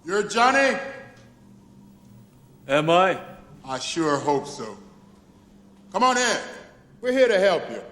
You're Johnny? Am I? I sure hope so. Come on in. We're here to help you.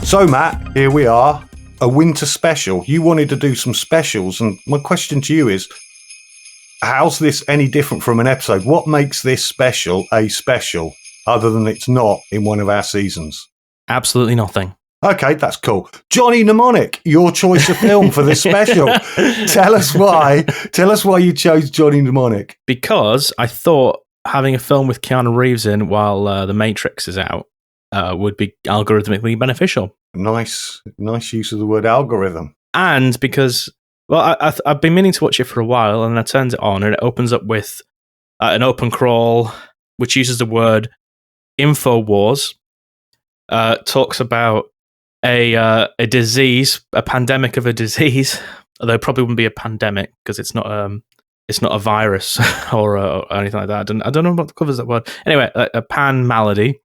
So, Matt, here we are, a winter special. You wanted to do some specials, and my question to you is, how's this any different from an episode? What makes this special a special, other than it's not in one of our seasons? Absolutely nothing. Okay, that's cool. Johnny Mnemonic, your choice of film for this special. Tell us why. Tell us why you chose Johnny Mnemonic. Because I thought having a film with Keanu Reeves in while The Matrix is out would be algorithmically beneficial. Nice use of the word algorithm. And because, well, I've been meaning to watch it for a while, and I turned it on, and it opens up with an open crawl, which uses the word InfoWars, talks about a disease, a pandemic of a disease, although it probably wouldn't be a pandemic because it's not a virus or anything like that. I don't know what covers that word. Anyway, a pan malady.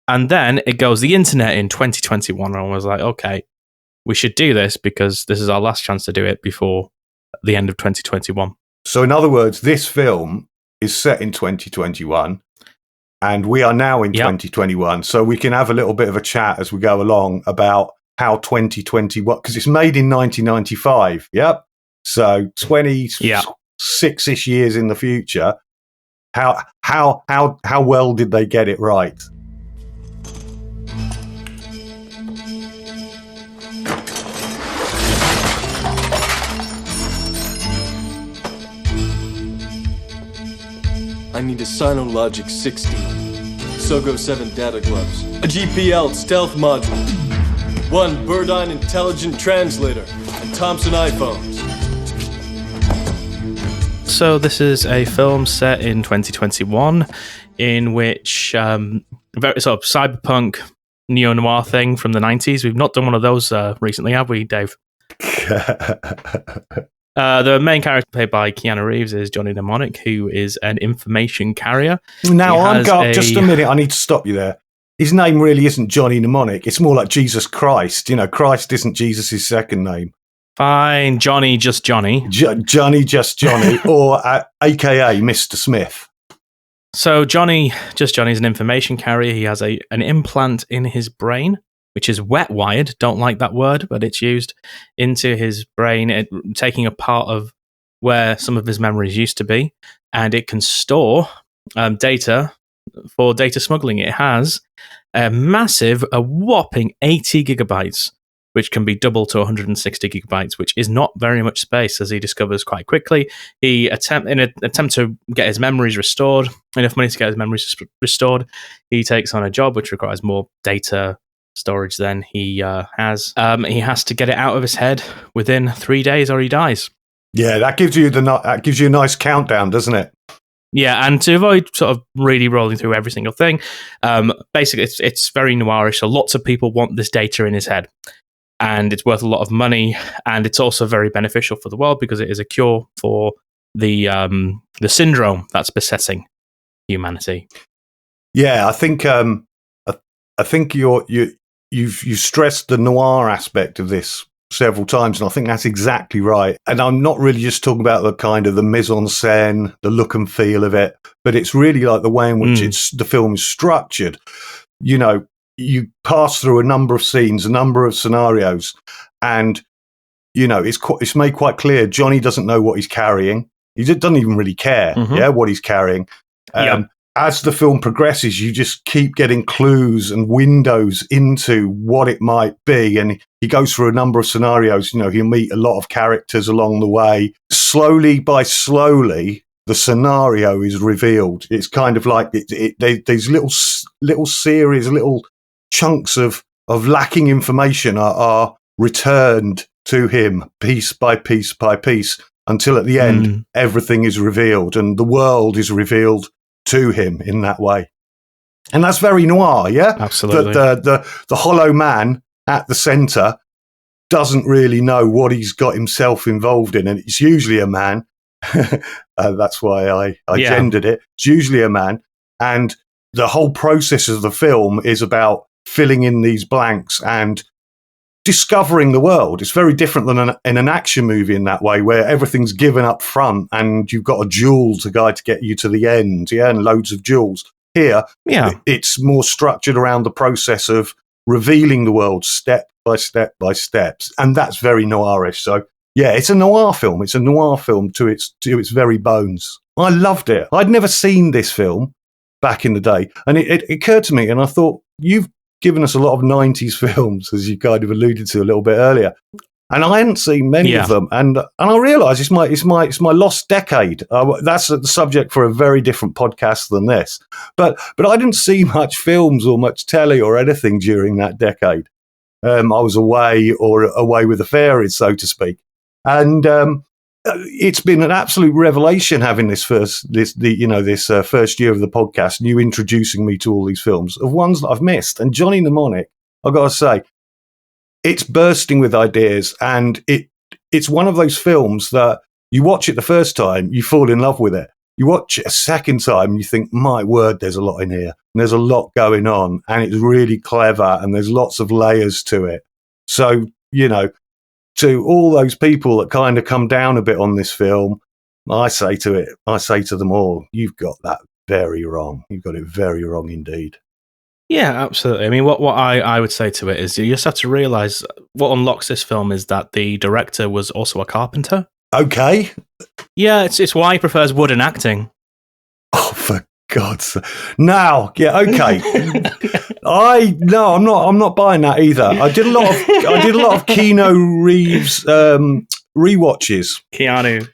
And then it goes the internet in 2021, and I was like, okay, we should do this because this is our last chance to do it before the end of 2021. So in other words, this film is set in 2021, and we are now in 2021. So we can have a little bit of a chat as we go along about how 2021, because it's made in 1995. Yep. So 26-ish years in the future. How well did they get it right? I need a Sinologic 16, Sogo 7 data gloves, a GPL stealth module, one Burdine intelligent translator, and Thompson iPhones. So this is a film set in 2021 in which very sort of cyberpunk neo-noir thing from the 90s. We've not done one of those recently, have we, Dave? The main character played by Keanu Reeves is Johnny Mnemonic, who is an information carrier. Now, just a minute. I need to stop you there. His name really isn't Johnny Mnemonic. It's more like Jesus Christ. You know, Christ isn't Jesus' second name. Fine, Johnny, just Johnny. Johnny, just Johnny, or AKA Mr. Smith. So Johnny, just Johnny, is an information carrier. He has an implant in his brain, which is wet-wired. Don't like that word, but it's used into his brain, taking a part of where some of his memories used to be, and it can store data for data smuggling. It has a whopping 80 gigabytes, which can be double to 160 gigabytes, which is not very much space, as he discovers quite quickly. In an attempt to get his memories restored, enough money to get his memories restored, he takes on a job which requires more data storage than he has. He has to get it out of his head within 3 days, or he dies. Yeah, that gives you a nice countdown, doesn't it? Yeah, and to avoid sort of really rolling through every single thing, basically it's very noirish. So lots of people want this data in his head, and it's worth a lot of money, and it's also very beneficial for the world because it is a cure for the syndrome that's besetting humanity. Yeah, I think you've stressed the noir aspect of this several times, and I think that's exactly right. And I'm not really just talking about the kind of the mise en scène, the look and feel of it, but it's really like the way in which the film is structured. You know, you pass through a number of scenes, a number of scenarios, and you know it's made quite clear Johnny doesn't know what he's carrying. He doesn't even really care, what he's carrying. As the film progresses, you just keep getting clues and windows into what it might be. And he goes through a number of scenarios. You know, he'll meet a lot of characters along the way. Slowly, the scenario is revealed. It's kind of like these little series, little chunks of lacking information are returned to him piece by piece by piece until at the end, everything is revealed and the world is revealed to him in that way. And that's very noir, yeah? Absolutely. The hollow man at the centre doesn't really know what he's got himself involved in, and it's usually a man. That's why I gendered it. It's usually a man, and the whole process of the film is about filling in these blanks and discovering the world. It's very different than in an action movie in that way, where everything's given up front and you've got a jewel to get you to the end, and loads of jewels. Here, it's more structured around the process of revealing the world step by step by steps, and that's very noirish. So, yeah, it's a noir film. It's a noir film to its very bones. I loved it. I'd never seen this film back in the day, and it occurred to me, and I thought, you've given us a lot of 90s films, as you kind of alluded to a little bit earlier. And I hadn't seen many of them, and I realised it's my lost decade. That's the subject for a very different podcast than this. But I didn't see much films or much telly or anything during that decade. I was away with the fairies, so to speak. And it's been an absolute revelation having this first year of the podcast, and you introducing me to all these films of ones that I've missed. And Johnny Mnemonic, I've got to say, it's bursting with ideas, and it's one of those films that you watch it the first time, you fall in love with it. You watch it a second time, and you think, my word, there's a lot in here, and there's a lot going on, and it's really clever, and there's lots of layers to it. So, to all those people that kind of come down a bit on this film, I say to them all, you've got that very wrong. You've got it very wrong indeed. Yeah, absolutely. I mean, what I would say to it is you just have to realise what unlocks this film is that the director was also a carpenter. Okay. Yeah, it's why he prefers wood and acting. Oh, for God's sake. Now, yeah, okay. I'm not buying that either. I did a lot of Keanu Reeves rewatches. Keanu.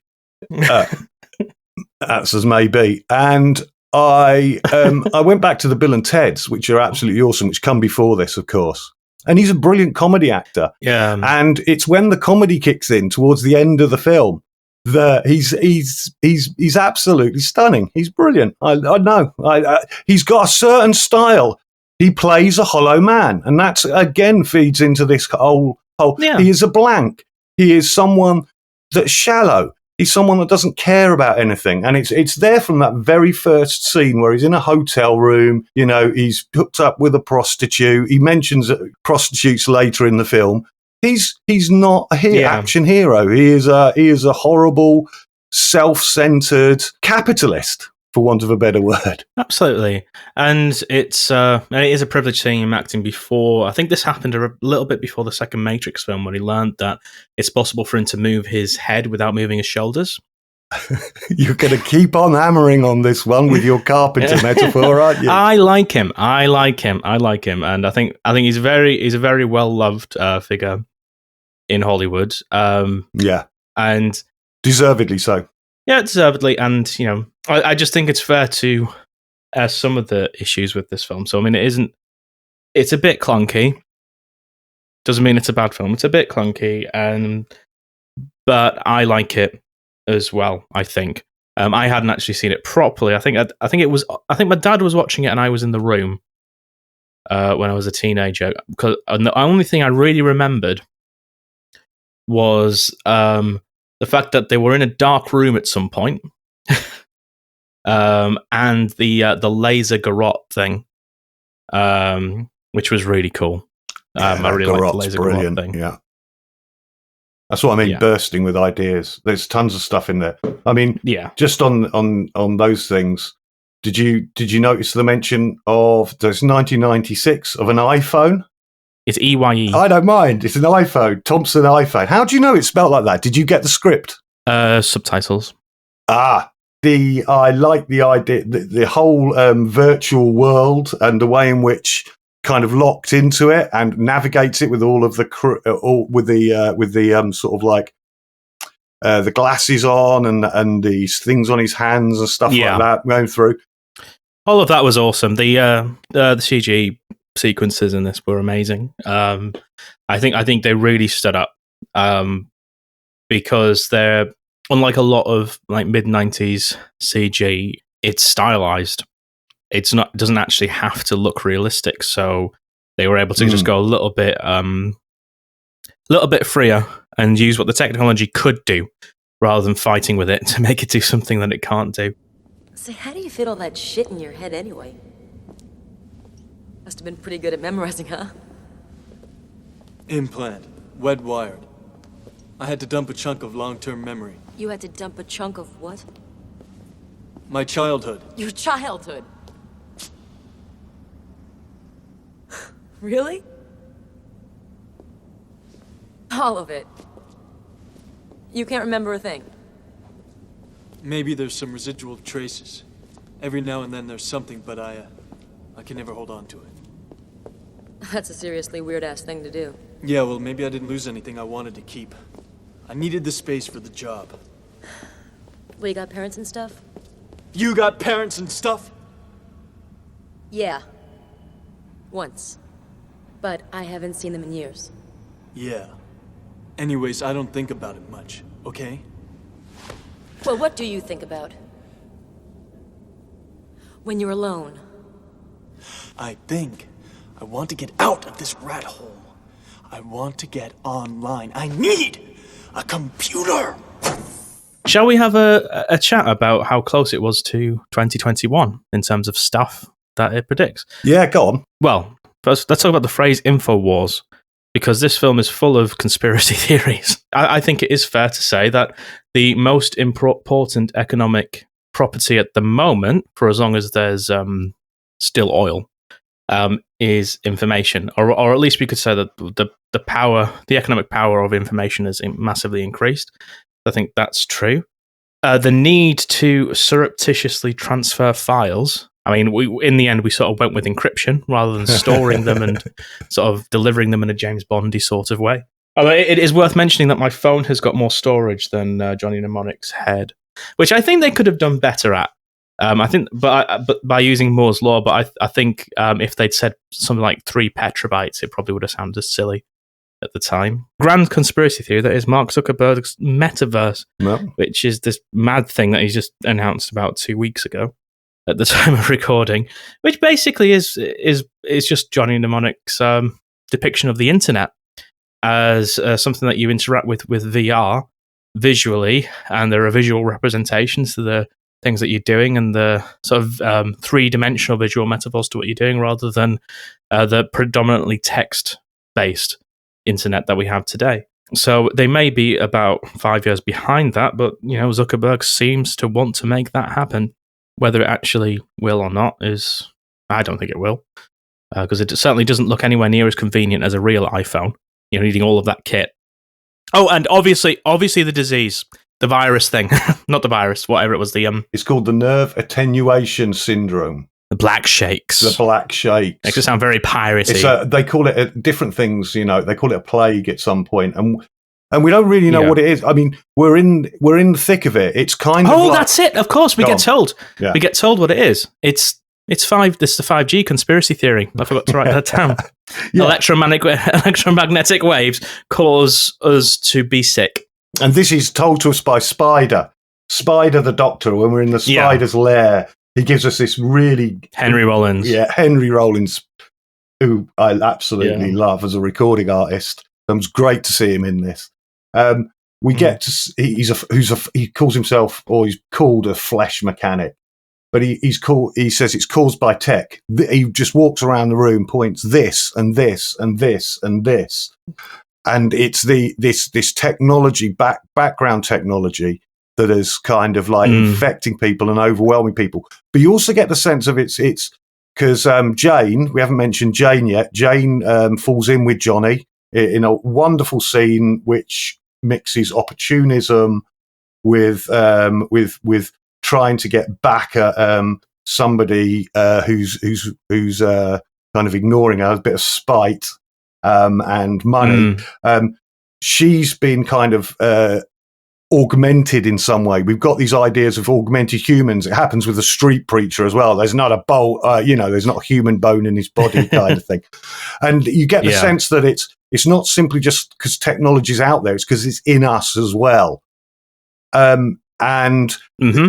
That's as may be. And I went back to the Bill and Ted's, which are absolutely awesome, which come before this, of course. And he's a brilliant comedy actor. Yeah. And it's when the comedy kicks in towards the end of the film that he's absolutely stunning. He's brilliant. I know. He's got a certain style. He plays a hollow man, and that's again feeds into this whole. Yeah. He is a blank. He is someone that's shallow. He's someone that doesn't care about anything. And it's there from that very first scene where he's in a hotel room, he's hooked up with a prostitute. He mentions prostitutes later in the film. He's not a action hero. He is a horrible, self-centered capitalist, for want of a better word. Absolutely. And it is a privilege seeing him acting before. I think this happened a little bit before the second Matrix film, when he learned that it's possible for him to move his head without moving his shoulders. You're going to keep on hammering on this one with your carpenter metaphor, aren't you? I like him. And I think he's a very well-loved figure in Hollywood. And deservedly so. Yeah, deservedly. And, I just think it's fair to some of the issues with this film. So, I mean, it's a bit clunky. Doesn't mean it's a bad film. It's a bit clunky, but I like it as well, I think. I hadn't actually seen it properly. I think my dad was watching it and I was in the room when I was a teenager. And the only thing I really remembered was the fact that they were in a dark room at some point. And the laser garrote thing, which was really cool. I really liked the laser garrote thing. Yeah, that's what I mean. Bursting with ideas. There's tons of stuff in there. I mean, just on those things. Did you notice the mention of there's 1996 of an iPhone? It's EYE. I don't mind. It's an iPhone, Thompson iPhone. How do you know it's spelled like that? Did you get the script? Subtitles. I like the idea, the whole virtual world and the way in which kind of locked into it and navigates it with all of the sort of like the glasses on and these things on his hands and stuff like that going through. All of that was awesome. The CG sequences in this were amazing. I think they really stood up because they're unlike a lot of like mid-90s CG. it's stylized. It doesn't actually have to look realistic. So they were able to just go a little bit freer and use what the technology could do rather than fighting with it to make it do something that it can't do. So how do you fit all that shit in your head anyway? Must have been pretty good at memorizing, huh? Implant. Wet wired. I had to dump a chunk of long-term memory. You had to dump a chunk of what? My childhood. Your childhood. Really? All of it. You can't remember a thing. Maybe there's some residual traces. Every now and then there's something, but I can never hold on to it. That's a seriously weird-ass thing to do. Yeah, well, maybe I didn't lose anything I wanted to keep. I needed the space for the job. Well, you got parents and stuff? You got parents and stuff? Yeah. Once. But I haven't seen them in years. Yeah. Anyways, I don't think about it much, okay? Well, what do you think about? When you're alone. I think I want to get out of this rat hole. I want to get online. I need a computer! Shall we have a chat about how close it was to 2021 in terms of stuff that it predicts? Yeah, go on. Well, first, let's talk about the phrase InfoWars, because this film is full of conspiracy theories. I think it is fair to say that the most important economic property at the moment, for as long as there's still oil, is information, or at least we could say that the economic power of information has massively increased. I think that's true. The need to surreptitiously transfer files. I mean, in the end, we sort of went with encryption rather than storing them and sort of delivering them in a James Bondy sort of way. Although it is worth mentioning that my phone has got more storage than Johnny Mnemonic's head, which I think they could have done better at. I think, but by using Moore's law. But I think if they'd said something like 3 petabytes, it probably would have sounded silly at the time. Grand conspiracy theory that is Mark Zuckerberg's metaverse, which is this mad thing that he's just announced about 2 weeks ago at the time of recording, which basically is just Johnny Mnemonic's depiction of the internet as something that you interact with VR visually, and there are visual representations to the things that you're doing and the sort of three-dimensional visual metaphors to what you're doing rather than the predominantly text-based internet that we have today. So they may be about 5 years behind that, but Zuckerberg seems to want to make that happen. Whether it actually will or not I don't think it will, because it certainly doesn't look anywhere near as convenient as a real iPhone. Needing all of that kit. Oh, and obviously the disease, the virus thing, not the virus, whatever it was. It's called the nerve attenuation syndrome. The black shakes. The black shakes. Makes it sound very piratey. They call it different things. They call it a plague at some point, and we don't really know what it is. I mean, we're in the thick of it. It's kind of. Oh, that's it. Of course, we get told. Yeah. We get told what it is. It's 5. This is the 5G conspiracy theory. I forgot to write that down. Electromagnetic waves cause us to be sick. And this is told to us by Spider the Doctor. When we're in the Spider's lair, he gives us this really Henry Rollins. Yeah, Henry Rollins, who I absolutely love as a recording artist. It was great to see him in this. We get to he calls himself, or he's called, a flesh mechanic. But he says it's caused by tech. He just walks around the room, points this and this and this and this. And it's this technology, background technology, that is kind of like infecting people and overwhelming people. But you also get the sense of it's because Jane, we haven't mentioned Jane yet. Jane falls in with Johnny in a wonderful scene which mixes opportunism with trying to get back at somebody who's kind of ignoring her, a bit of spite and money. She's been kind of augmented in some way. We've got these ideas of augmented humans. It happens with the street preacher as well. There's not a there's not a human bone in his body kind of thing. And you get the sense that it's not simply just because technology's out there, it's because it's in us as well. And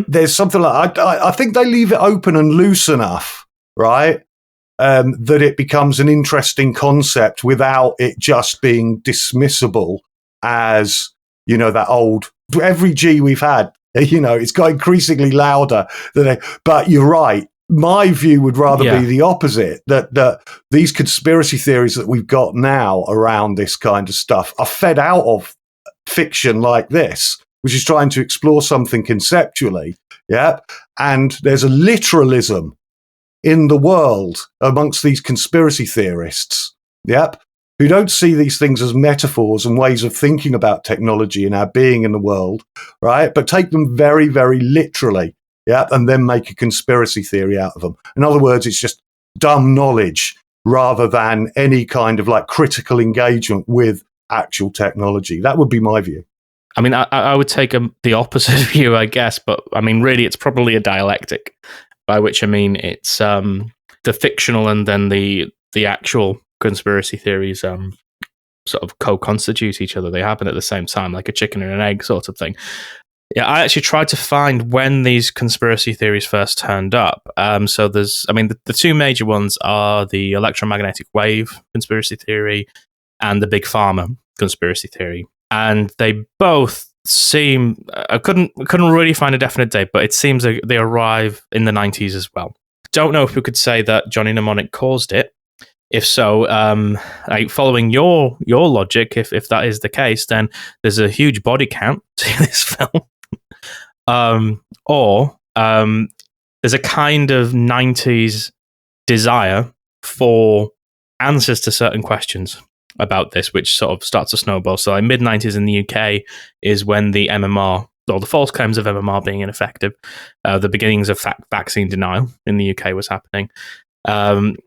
there's something like, I think they leave it open and loose enough, right? That it becomes an interesting concept without it just being dismissible as, that old, every G we've had, it's got increasingly louder. But you're right. My view would rather be the opposite, that these conspiracy theories that we've got now around this kind of stuff are fed out of fiction like this, which is trying to explore something conceptually. Yeah. And there's a literalism in the world amongst these conspiracy theorists. Yep. Who don't see these things as metaphors and ways of thinking about technology and our being in the world, right? But take them very, very literally. Yeah, and then make a conspiracy theory out of them. In other words, it's just dumb knowledge rather than any kind of like critical engagement with actual technology. That would be my view. I mean, I would take the opposite view, I guess, but I mean, really, it's probably a dialectic, by which I mean it's the fictional and then the actual conspiracy theories sort of co-constitute each other. They happen at the same time, like a chicken and an egg sort of thing. Yeah, I actually tried to find when these conspiracy theories first turned up. So there's, the two major ones are the electromagnetic wave conspiracy theory and the big pharma conspiracy theory. And they both seem, I couldn't really find a definite date, but it seems like they arrive in the 90s as well. Don't know if we could say that Johnny Mnemonic caused it. If so, following your logic, if that is the case, then there's a huge body count to this film. Or there's a kind of 90s desire for answers to certain questions about this, which sort of starts to snowball. So like mid-90s in the UK is when the MMR, or the false claims of MMR being ineffective, the beginnings of vaccine denial in the UK was happening.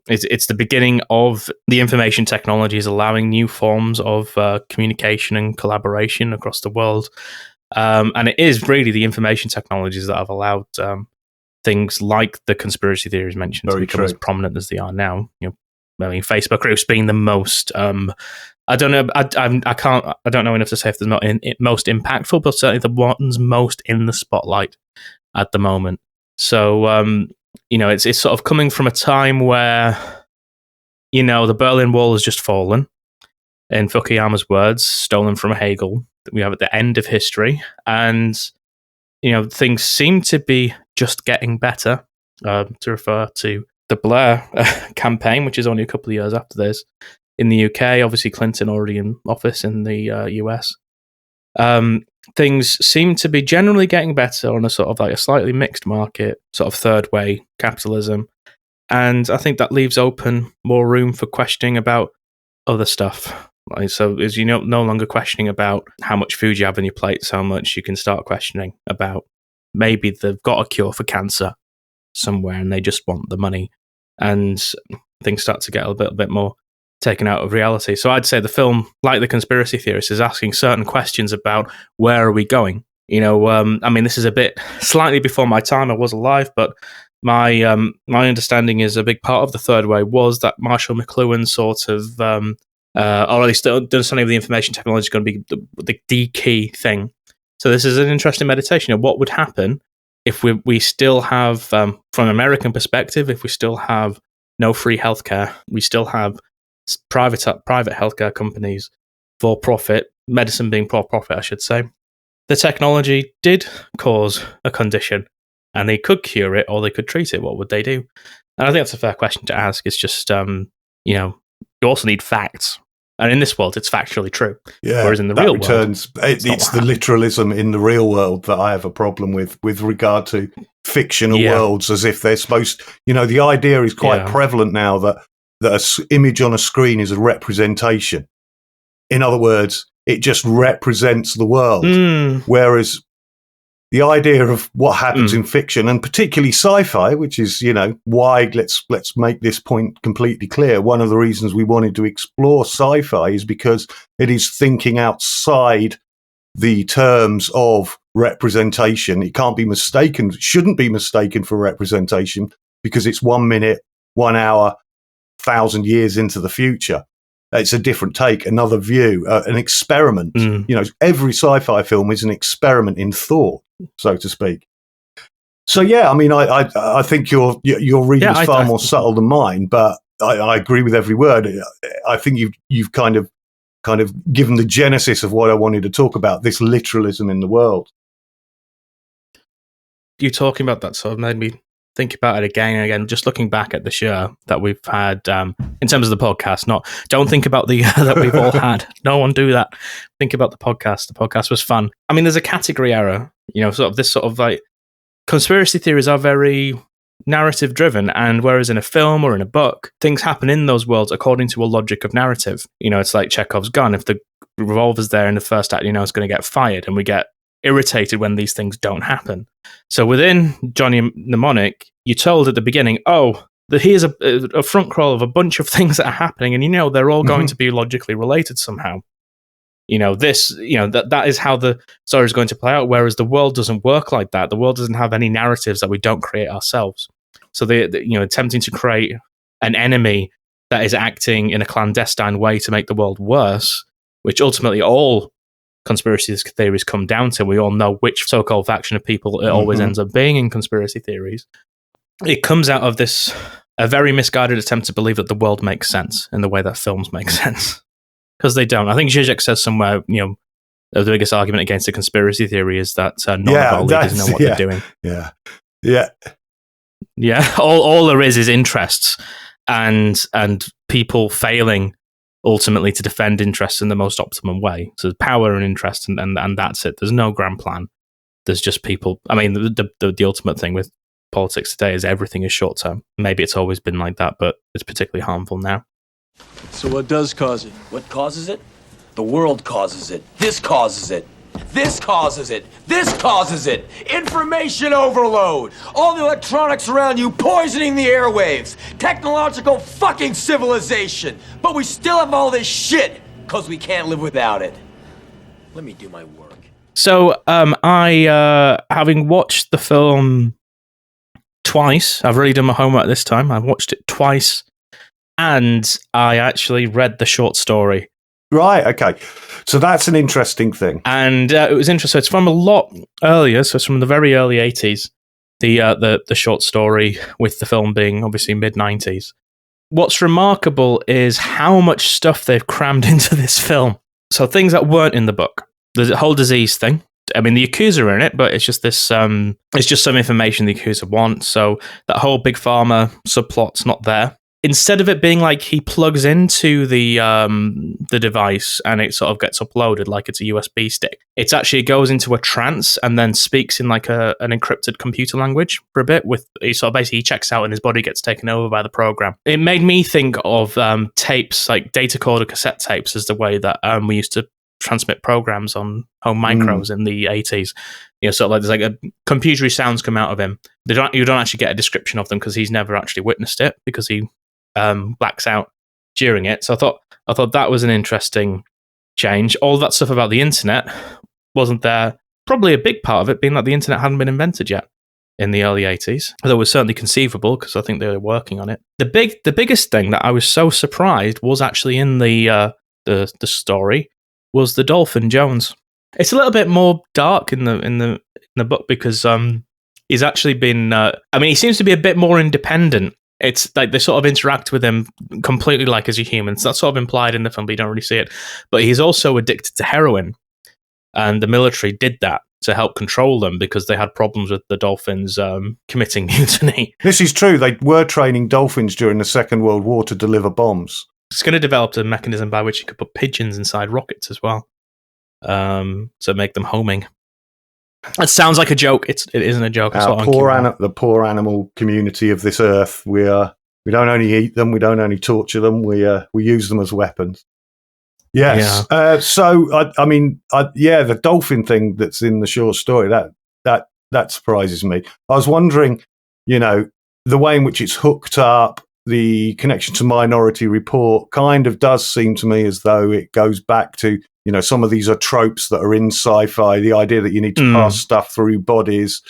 It's the beginning of the information technologies allowing new forms of communication and collaboration across the world. And it is really the information technologies that have allowed things like the conspiracy theories mentioned to become as prominent as they are now. Facebook groups being the most. I don't know. I don't know enough to say if there's not most impactful, but certainly the ones most in the spotlight at the moment. So it's sort of coming from a time where the Berlin Wall has just fallen. In Fukuyama's words, stolen from Hegel, that we have at the end of history, and things seem to be just getting better. To refer to the Blair campaign, which is only a couple of years after this, in the UK, obviously Clinton already in office in the US. Things seem to be generally getting better on a sort of like a slightly mixed market, sort of third way capitalism, and I think that leaves open more room for questioning about other stuff. So as no longer questioning about how much food you have on your plate, so much you can start questioning about maybe they've got a cure for cancer somewhere and they just want the money, and things start to get a little bit more taken out of reality. So I'd say the film, like the conspiracy theorists, is asking certain questions about where are we going. This is a bit slightly before my time. I was alive, but my understanding is a big part of the third way was that Marshall McLuhan sort of or at least understanding of the information technology is going to be the key thing. So this is an interesting meditation of what would happen if we still have, from an American perspective, if we still have no free healthcare, we still have private healthcare companies for profit, medicine being for profit, I should say. The technology did cause a condition, and they could cure it or they could treat it. What would they do? And I think that's a fair question to ask. It's just, you also need facts. And in this world, it's factually true. Yeah, whereas in the real world, it's the literalism in the real world that I have a problem with regard to fictional worlds, as if they're supposed. The idea is quite prevalent now that an image on a screen is a representation. In other words, it just represents the world. Whereas the idea of what happens in fiction, and particularly sci-fi, which is, why let's make this point completely clear. One of the reasons we wanted to explore sci-fi is because it is thinking outside the terms of representation. It can't be mistaken, shouldn't be mistaken for representation, because it's 1 minute, 1 hour, 1,000 years into the future. It's a different take, another view, an experiment. Every sci-fi film is an experiment in thought. so to speak. So yeah, I mean, I think your reading is far more subtle than mine, but I agree with every word. I think you've kind of given the genesis of what I wanted to talk about, this literalism in the world. You talking about that sort of made me think about it again and again, just looking back at the show that we've had in terms of the podcast. Don't think about the year that we've all had. No one do that. Think about the podcast. The podcast was fun. I mean, there's a category error, sort of this sort of like conspiracy theories are very narrative driven, and whereas in a film or in a book, things happen in those worlds according to a logic of narrative. It's like Chekhov's gun. If the revolver's there in the first act, it's going to get fired, and we get irritated when these things don't happen. So within Johnny Mnemonic, you're told at the beginning, here's a front crawl of a bunch of things that are happening, and they're all going to be logically related somehow. That is how the story is going to play out, whereas the world doesn't work like that. The world doesn't have any narratives that we don't create ourselves. So they attempting to create an enemy that is acting in a clandestine way to make the world worse, which ultimately all conspiracy theories come down to. We all know which so-called faction of people it always ends up being in conspiracy theories. It comes out of a very misguided attempt to believe that the world makes sense in the way that films make sense. Because they don't. I think Zizek says somewhere, the biggest argument against the conspiracy theory is that non-vote leaders know what they're doing. Yeah. All there is interests and people failing ultimately to defend interests in the most optimum way. So power and interest, and that's it. There's no grand plan. There's just people. I mean, the ultimate thing with politics today is everything is short term. Maybe it's always been like that, but it's particularly harmful now. So what does cause it? What causes it? The world causes it. This causes it. This causes it. This causes it. Information overload. All the electronics around you poisoning the airwaves. Technological fucking civilization. But we still have all this shit because we can't live without it. Let me do my work. So, I having watched the film twice, I've already done my homework this time. I've watched it twice. And I actually read the short story. Right, okay. So that's an interesting thing. And it was interesting. It's from a lot earlier, so it's from the very early 80s, the short story, with the film being obviously mid-90s. What's remarkable is how much stuff they've crammed into this film. So things that weren't in the book. The whole disease thing. I mean, the Yakuza are in it, but it's just this. It's just some information the Yakuza want. So that whole big pharma subplot's not there. Instead of it being like he plugs into the device and it sort of gets uploaded like it's a USB stick, it actually goes into a trance and then speaks in like an encrypted computer language for a bit. He sort of basically checks out and his body gets taken over by the program. It made me think of tapes, like data recorder cassette tapes, as the way that we used to transmit programs on home micros in the 80s. Sort of like there's like a computery sounds come out of him. You don't actually get a description of them because he's never actually witnessed it because he blacks out during it. So I thought that was an interesting change. All that stuff about the internet wasn't there. Probably a big part of it being that the internet hadn't been invented yet in the early 80s. Although it was certainly conceivable because I think they were working on it. The biggest thing that I was so surprised was actually in the story was the Dolphin Jones. It's a little bit more dark in the book because he's actually been. He seems to be a bit more independent. It's like they sort of interact with him completely like as a human. So that's sort of implied in the film, but you don't really see it. But he's also addicted to heroin. And the military did that to help control them because they had problems with the dolphins committing mutiny. This is true. They were training dolphins during the Second World War to deliver bombs. It's going to develop a mechanism by which you could put pigeons inside rockets as well. To make them homing. It sounds like a joke. It isn't a joke. The poor animal community of this earth. We don't only eat them. We don't only torture them. We use them as weapons. Yes. Yeah. The dolphin thing that's in the short story that surprises me. I was wondering, the way in which it's hooked up, the connection to Minority Report, kind of does seem to me as though it goes back to. Some of these are tropes that are in sci-fi. The idea that you need to pass stuff through bodies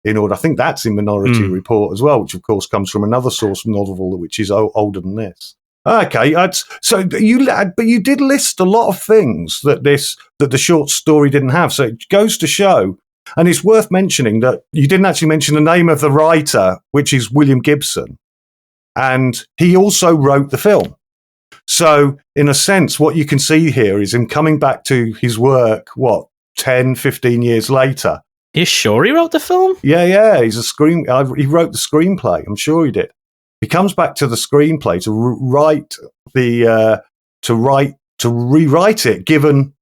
in order. I think that's in Minority Report as well, which of course comes from another source novel, which is older than this. Okay, but you did list a lot of things that the short story didn't have. So it goes to show And it's worth mentioning that you didn't actually mention the name of the writer, which is William Gibson. And he also wrote the film. So in a sense, what you can see here is him coming back to his work, 10, 15 years later. You sure he wrote the film? Yeah. He wrote the screenplay. I'm sure he did. He comes back to the screenplay to rewrite it, given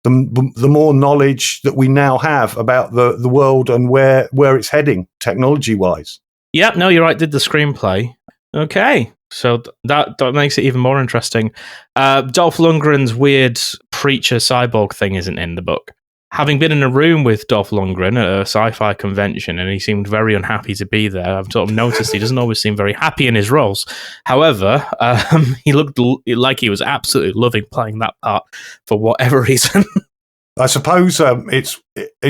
the more knowledge that we now have about the world and where it's heading technology wise. Yep, no, you're right. Did the screenplay. Okay, so that makes it even more interesting. Dolph Lundgren's weird preacher cyborg thing isn't in the book. Having been in a room with Dolph Lundgren at a sci-fi convention, and he seemed very unhappy to be there, I've sort of noticed he doesn't always seem very happy in his roles. However, he looked like he was absolutely loving playing that part for whatever reason. I suppose it's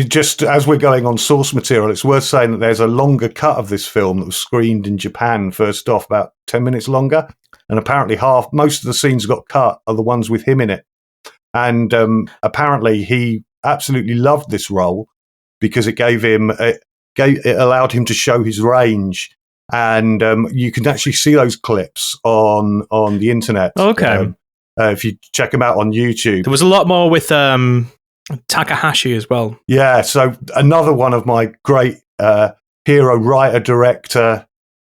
just, as we're going on source material, it's worth saying that there's a longer cut of this film that was screened in Japan first off, about 10 minutes longer. And apparently most of the scenes got cut are the ones with him in it. And apparently he absolutely loved this role because it allowed him to show his range. And you can actually see those clips on the internet. Okay. If you check them out on YouTube. There was a lot more with Takahashi as well. Yeah, so another one of my great hero writer director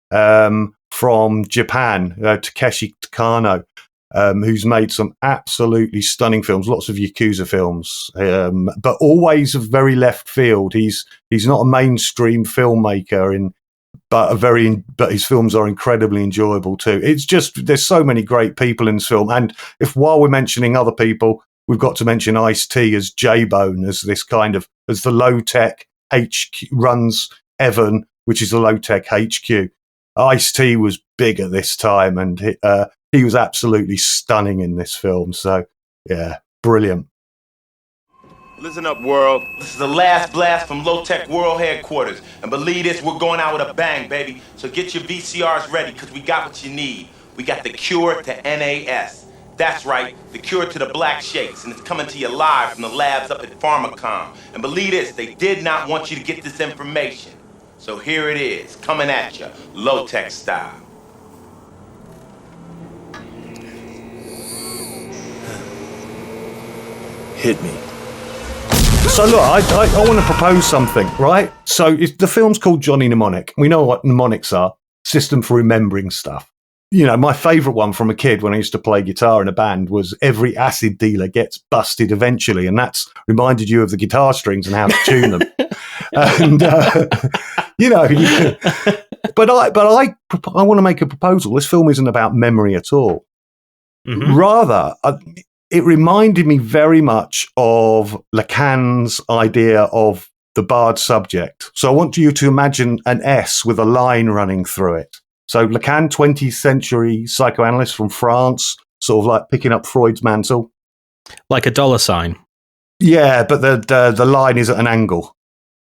from Japan, Takeshi Kitano, who's made some absolutely stunning films, lots of Yakuza films, but always very left field. He's not a mainstream filmmaker, but his films are incredibly enjoyable too. It's just, there's so many great people in this film, and while we're mentioning other people, we've got to mention Ice-T as J-Bone, as the low-tech HQ, runs Evan, which is the low-tech HQ. Ice-T was big at this time, and he was absolutely stunning in this film. So, yeah, brilliant. Listen up, world. This is the last blast from low-tech world headquarters. And believe this, we're going out with a bang, baby. So get your VCRs ready, because we got what you need. We got the cure to NAS. That's right, the cure to the black shakes, and it's coming to you live from the labs up at Pharmacom. And believe this, they did not want you to get this information. So here it is, coming at you, low-tech style. Hit me. So look, I want to propose something, right? So the film's called Johnny Mnemonic. We know what mnemonics are, system for remembering stuff. You know, my favourite one from a kid when I used to play guitar in a band was every acid dealer gets busted eventually, and that's reminded you of the guitar strings and how to tune them. And but I want to make a proposal. This film isn't about memory at all. Mm-hmm. Rather, it reminded me very much of Lacan's idea of the barred subject. So I want you to imagine an S with a line running through it. So Lacan, 20th century psychoanalyst from France, sort of like picking up Freud's mantle. Like a dollar sign. Yeah, but the line is at an angle.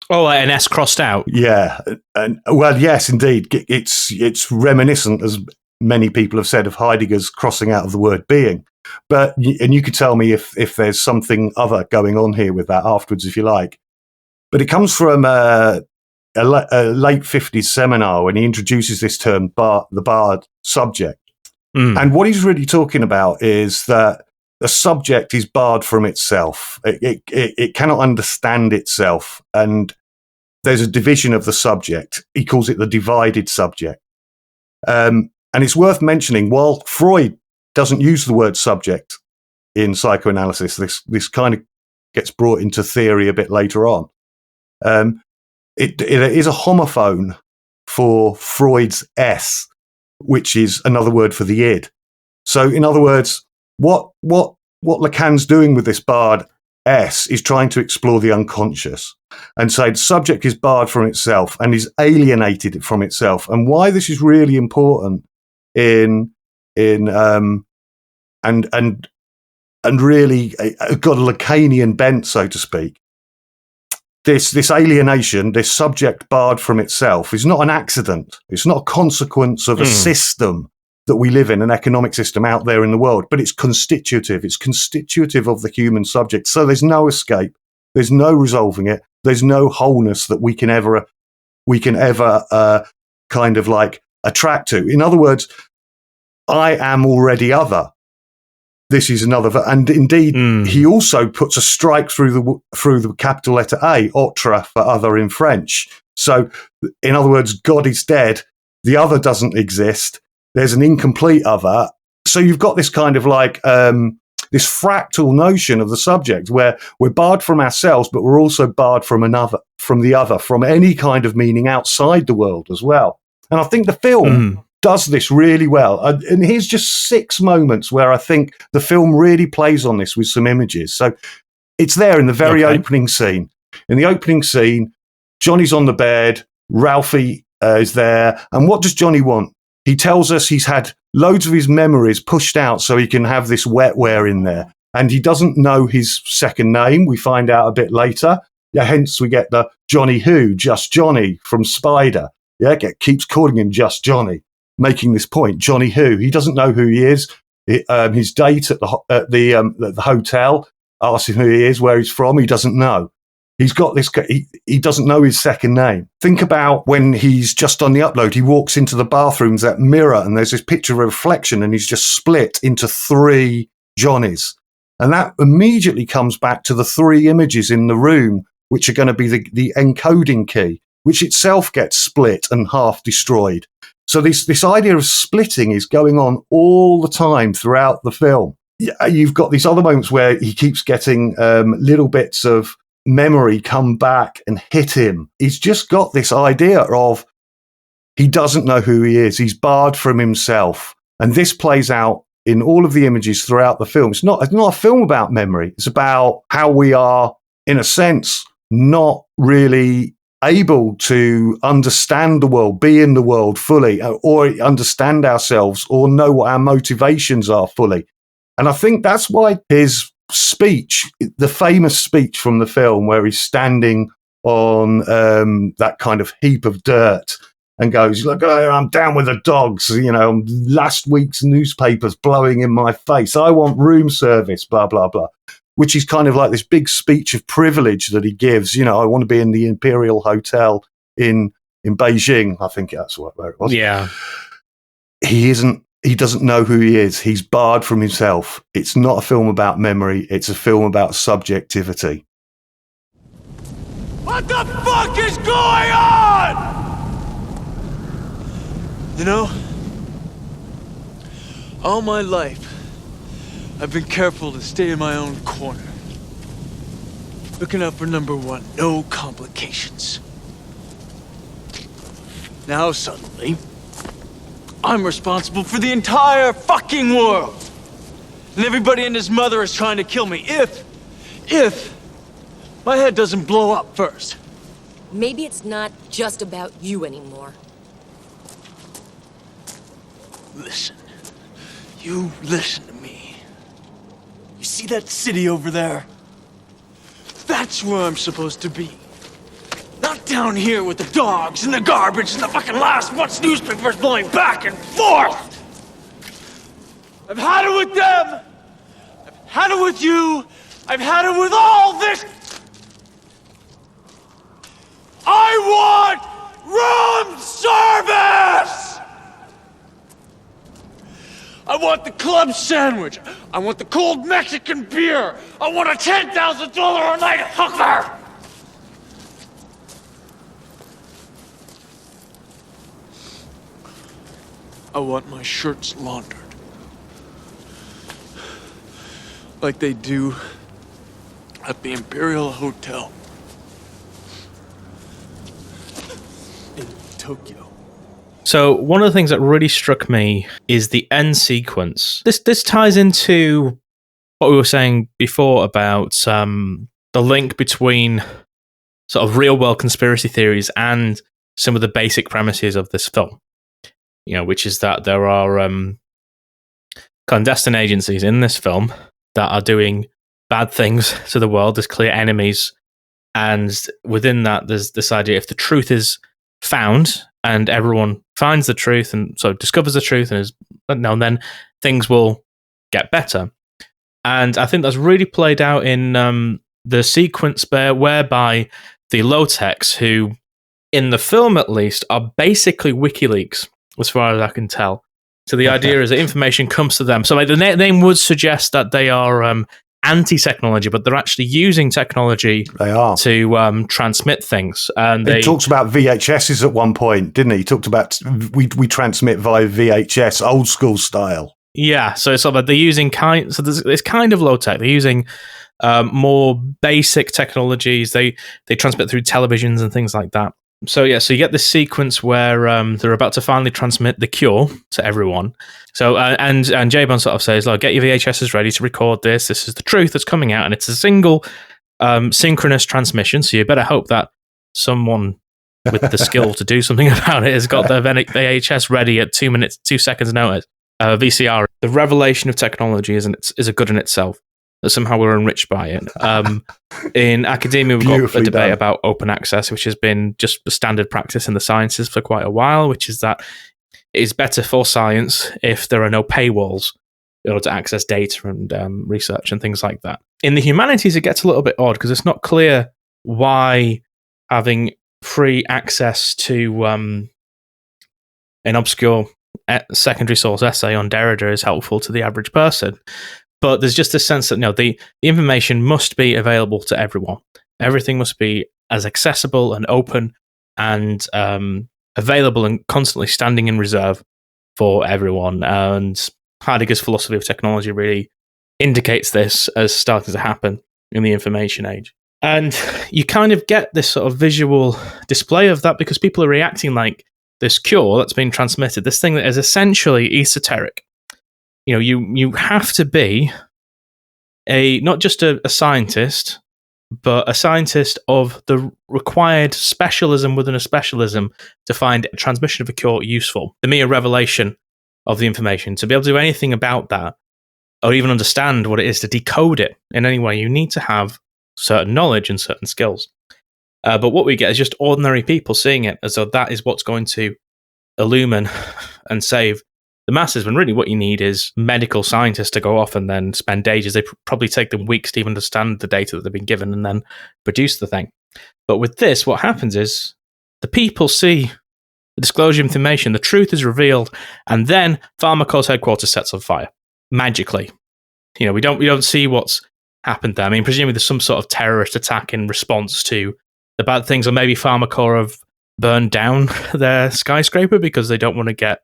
Oh, an S crossed out. Yeah. And, well, yes, indeed. It's reminiscent, as many people have said, of Heidegger's crossing out of the word being. And you could tell me if there's something other going on here with that afterwards, if you like. But it comes from a late 50s seminar when he introduces this term, the barred subject. Mm. And what he's really talking about is that the subject is barred from itself. It cannot understand itself. And there's a division of the subject. He calls it the divided subject. And it's worth mentioning, while Freud doesn't use the word subject in psychoanalysis, this kind of gets brought into theory a bit later on. It is a homophone for Freud's S, which is another word for the id. So, in other words, what Lacan's doing with this barred S is trying to explore the unconscious, and say the subject is barred from itself and is alienated from itself. And why this is really important and really got a Lacanian bent, so to speak. This alienation, this subject barred from itself, is not an accident. It's not a consequence of a system that we live in, an economic system out there in the world, but it's constitutive. It's constitutive of the human subject. So there's no escape. There's no resolving it. There's no wholeness that we can ever kind of like attract to. In other words, I am already other. This is another, and indeed, he also puts a strike through the capital letter A, autre for other in French. So, in other words, God is dead. The other doesn't exist. There's an incomplete other. So you've got this kind of like this fractal notion of the subject, where we're barred from ourselves, but we're also barred from the other, from any kind of meaning outside the world as well. And I think the film does this really well. And here's just 6 moments where I think the film really plays on this with some images. So it's there in the very opening scene. In the opening scene, Johnny's on the bed, Ralphie is there. And what does Johnny want? He tells us he's had loads of his memories pushed out so he can have this wetware in there. And he doesn't know his second name. We find out a bit later. Yeah, hence we get the Johnny Who, Just Johnny from Spider. Yeah, keeps calling him Just Johnny, making this point. Johnny Who. He doesn't know who he is. His date at the hotel asks him who he is, where he's from. He doesn't know. He's got this. He doesn't know his second name. Think about when he's just on the upload. He walks into the bathrooms, that mirror, and there's this picture of a reflection, and he's just split into 3 Johnnies, and that immediately comes back to the 3 images in the room, which are going to be the encoding key, which itself gets split and half destroyed. So this idea of splitting is going on all the time throughout the film. You've got these other moments where he keeps getting little bits of memory come back and hit him. He's just got this idea of he doesn't know who he is. He's barred from himself. And this plays out in all of the images throughout the film. It's not a film about memory. It's about how we are, in a sense, not really able to understand the world, be in the world fully, or understand ourselves, or know what our motivations are fully. And I think that's why his speech, the famous speech from the film where he's standing on that kind of heap of dirt and goes, look, I'm down with the dogs, last week's newspapers blowing in my face. I want room service, blah, blah, blah, which is kind of like this big speech of privilege that he gives. I want to be in the Imperial Hotel in Beijing. I think that's where it was. Yeah. He doesn't know who he is. He's barred from himself. It's not a film about memory. It's a film about subjectivity. What the fuck is going on? All my life, I've been careful to stay in my own corner. Looking out for number 1, no complications. Now suddenly, I'm responsible for the entire fucking world. And everybody and his mother is trying to kill me if my head doesn't blow up first. Maybe it's not just about you anymore. Listen. You listen to me. You see that city over there? That's where I'm supposed to be. Not down here with the dogs and the garbage and the fucking last month's newspapers blowing back and forth! I've had it with them! I've had it with you! I've had it with all this! I want room service! I want the club sandwich! I want the cold Mexican beer! I want a $10,000 a night hooker! I want my shirts laundered. Like they do at the Imperial Hotel in Tokyo. So one of the things that really struck me is the end sequence. This ties into what we were saying before about the link between sort of real world conspiracy theories and some of the basic premises of this film. Which is that there are clandestine agencies in this film that are doing bad things to the world. There's clear enemies. And within that, there's this idea if the truth is found and everyone finds the truth and so discovers the truth and then things will get better. And I think that's really played out in the sequence whereby the low-techs, who, in the film at least, are basically WikiLeaks, as far as I can tell. So the idea is that information comes to them. So like, the name would suggest that they are anti-technology, but they're actually using technology to transmit things. And he talks about VHSs at one point, didn't he? He talked about we transmit via VHS, old school style. Yeah, so it's sort of, they're using it's kind of low tech. They're using more basic technologies. They transmit through televisions and things like that. So yeah, so you get this sequence where they're about to finally transmit the cure to everyone. So and J-Bone sort of says, "Look, get your VHSs ready to record this. This is the truth that's coming out, and it's a single synchronous transmission. So you better hope that someone with the skill to do something about it has got their VHS ready at 2 seconds notice." VCR. The revelation of technology is a good in itself. That somehow we're enriched by it. In academia, we've got a debate about open access, which has been just a standard practice in the sciences for quite a while, which is that it is better for science if there are no paywalls in order to access data and research and things like that. In the humanities, it gets a little bit odd because it's not clear why having free access to an obscure secondary source essay on Derrida is helpful to the average person. But there's just a sense that the information must be available to everyone. Everything must be as accessible and open and available and constantly standing in reserve for everyone. And Heidegger's philosophy of technology really indicates this as starting to happen in the information age. And you kind of get this sort of visual display of that because people are reacting like this cure that's been transmitted, this thing that is essentially esoteric. You have to be not just a scientist, but a scientist of the required specialism within a specialism to find a transmission of a cure useful. The mere revelation of the information, to be able to do anything about that, or even understand what it is, to decode it in any way, you need to have certain knowledge and certain skills. But what we get is just ordinary people seeing it as though that is what's going to illumine and save the masses, when really what you need is medical scientists to go off and then spend ages. They probably take them weeks to even understand the data that they've been given and then produce the thing. But with this, what happens is the people see the disclosure of information, the truth is revealed, and then Pharmacor's headquarters sets on fire magically. We don't see what's happened there. I mean, presumably there's some sort of terrorist attack in response to the bad things, or maybe Pharmacor have burned down their skyscraper because they don't want to get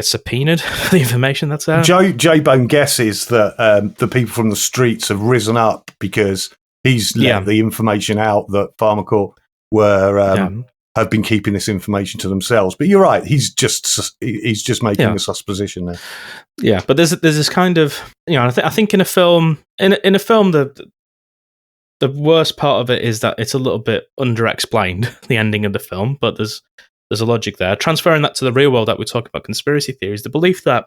subpoenaed for the information that's there. J-Bone guesses that the people from the streets have risen up because he's let the information out that Pharmacor have been keeping this information to themselves. But you're right, he's just making a supposition there. Yeah, but there's this kind of I think in a film the worst part of it is that it's a little bit underexplained, the ending of the film, but there's a logic there. Transferring that to the real world that we talk about conspiracy theories, the belief that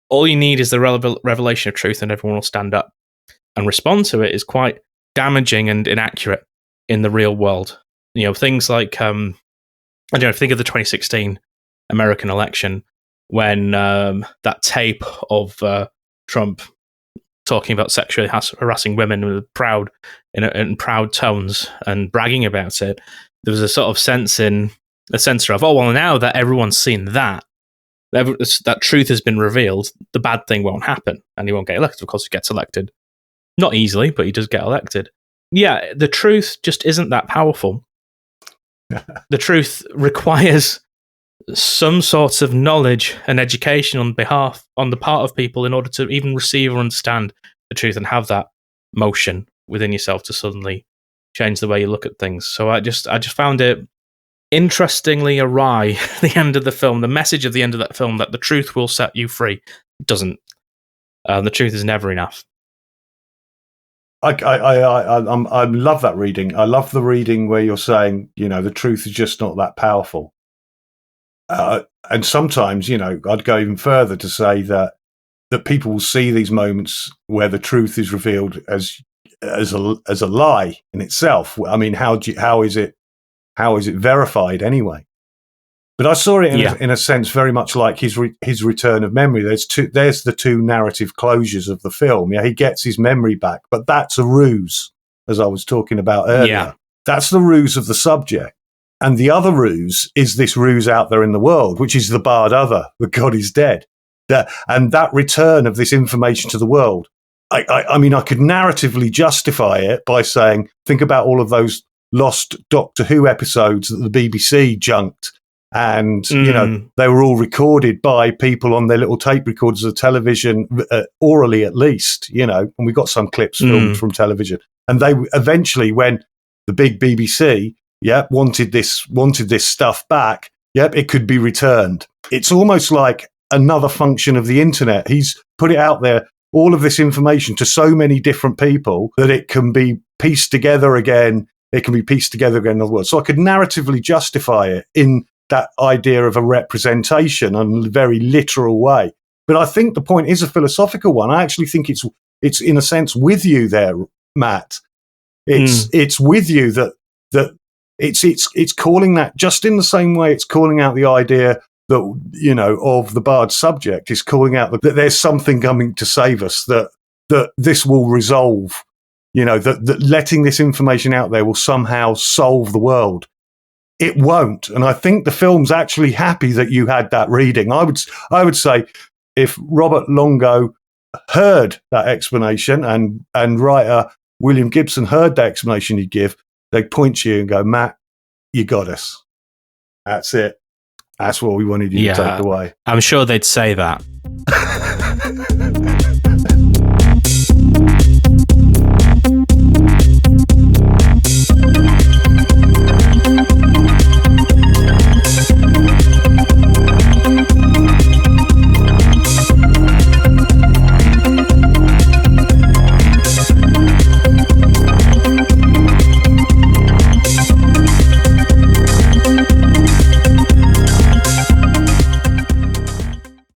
all you need is the revelation of truth and everyone will stand up and respond to it is quite damaging and inaccurate in the real world. Things like, I don't know, think of the 2016 American election when that tape of Trump talking about sexually harassing women with proud tones and bragging about it. There was a sort of sense of, oh, well, now that everyone's seen that truth has been revealed, the bad thing won't happen and he won't get elected. Of course, he gets elected. Not easily, but he does get elected. Yeah, the truth just isn't that powerful. The truth requires some sort of knowledge and education on the part of people in order to even receive or understand the truth and have that motion within yourself to suddenly change the way you look at things. So I just found it interestingly awry, the end of the film, the message of the end of that film, that the truth will set you free. It doesn't. The truth is never enough. I love that reading. I love the reading where you're saying, the truth is just not that powerful. And sometimes, I'd go even further to say that people will see these moments where the truth is revealed as a lie in itself. I mean, how is it verified anyway? But I saw it in a sense very much like his return of memory. There's the two narrative closures of the film. Yeah, he gets his memory back, but that's a ruse, as I was talking about earlier. That's the ruse of the subject. And the other ruse is this ruse out there in the world, which is the bad other, the God is dead. And that return of this information to the world. I mean, I could narratively justify it by saying, think about all of those lost Doctor Who episodes that the BBC junked. And, you know, they were all recorded by people on their little tape recorders of television, orally at least, you know, and we got some clips filmed from television. And they eventually, when the big BBC, wanted this stuff back, it could be returned. It's almost like another function of the internet. He's put it out there, all of this information to so many different people that it can be pieced together again. It can be pieced together again in other words. So I could narratively justify it in that idea of a representation in a very literal way. But I think the point is a philosophical one. I actually think it's in a sense with you there, Matt. It's with you that it's calling that, just in the same way it's calling out the idea that, you know, of the bard subject, is calling out that there's something coming to save us, that this will resolve, you know, that letting this information out there will somehow solve the world. It won't. And I think the film's actually happy that you had that reading. I would say if Robert Longo heard that explanation and writer William Gibson heard that explanation you give, they'd point to you and go, Matt, you got us. That's it. That's what we wanted you to take away. I'm sure they'd say that.